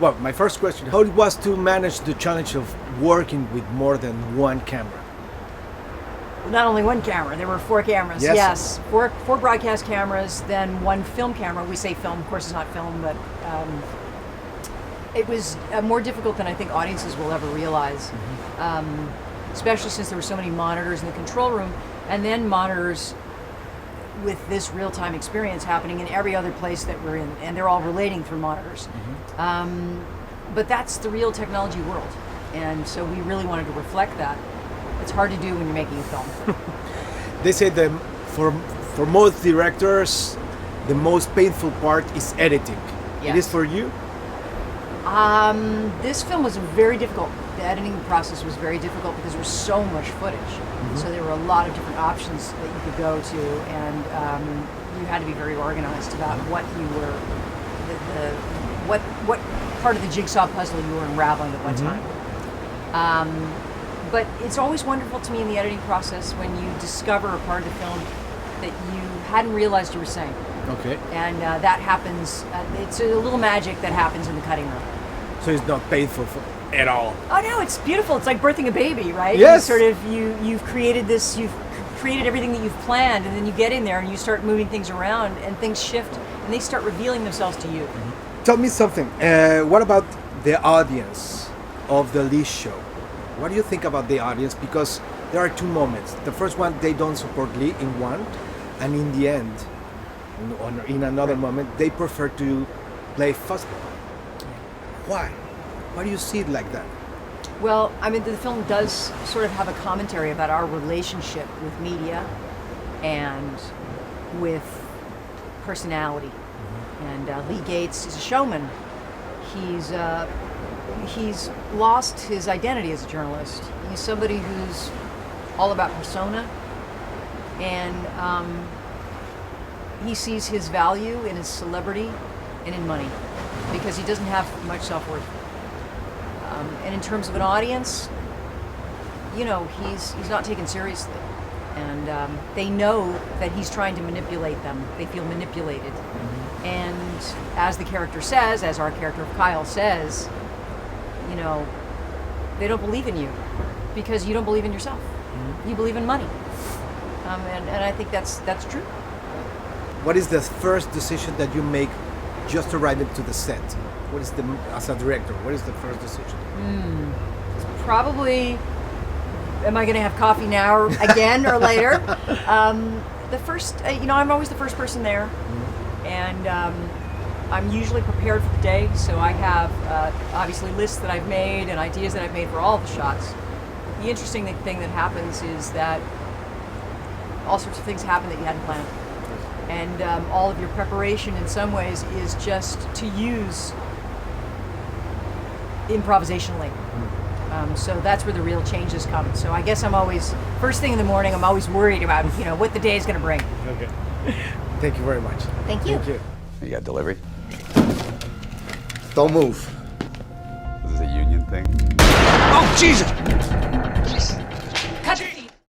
Well, my first question, how it was to manage the challenge of working with more than one camera? Not only one camera, there were 4 cameras. Yes. Four broadcast cameras, then 1 film camera. We say film, of course it's not film, but it was more difficult than I think audiences will ever realize. Especially since there were so many monitors in the control room, and then monitors with this real-time experience happening in every other place that we're in, and they're all relating through monitors. But that's the real technology world, and so we really wanted to reflect that. It's hard to do when you're making a film. They say that for most directors, the most painful part is editing. Yes. It is for you? This film was very difficult. The editing process was very difficult because there was so much footage. So there were a lot of different options that you could go to, and you had to be very organized about what you were, what part of the jigsaw puzzle you were unraveling at one time. But it's always wonderful to me in the editing process when you discover a part of the film that you hadn't realized you were saying. Okay. And that happens, it's a little magic that happens in the cutting room. So it's not painful at all? Oh no, it's beautiful. It's like birthing a baby, right? Yes. You've created this, you've created everything that you've planned, and then you get in there and you start moving things around, and things shift, and they start revealing themselves to you. Tell me something. What about the audience of the Lee show? What do you think about the audience? Because there are 2 moments. The first one, they don't support Lee in one, and in the end, in another moment, they prefer to play football. Why? Why do you see it like that? Well, I mean, the film does sort of have a commentary about our relationship with media and with personality. And Lee Gates is a showman. He's lost his identity as a journalist. He's somebody who's all about persona, and he sees his value in his celebrity and in money, because he doesn't have much self-worth. And in terms of an audience, you know, he's not taken seriously, and they know that he's trying to manipulate them. They feel manipulated, and as the character says, as our character of Kyle says, you know, they don't believe in you because you don't believe in yourself. You believe in money, and I think that's true. What is the first decision that you make just arriving to the set? What is as a director, what is the first decision? Probably, am I going to have coffee now again or later? The first, you know, I'm always the first person there, and I'm usually prepared for the day, so I have obviously lists that I've made and ideas that I've made for all of the shots. The interesting thing that happens is that all sorts of things happen that you hadn't planned. And all of your preparation in some ways is just to use improvisationally. So that's where the real changes come. So I guess I'm always, first thing in the morning, I'm always worried about, you know, what the day is going to bring. Okay. Thank you very much. Thank you. Thank you. You got delivery? Don't move. This is a union thing? Oh, Jesus!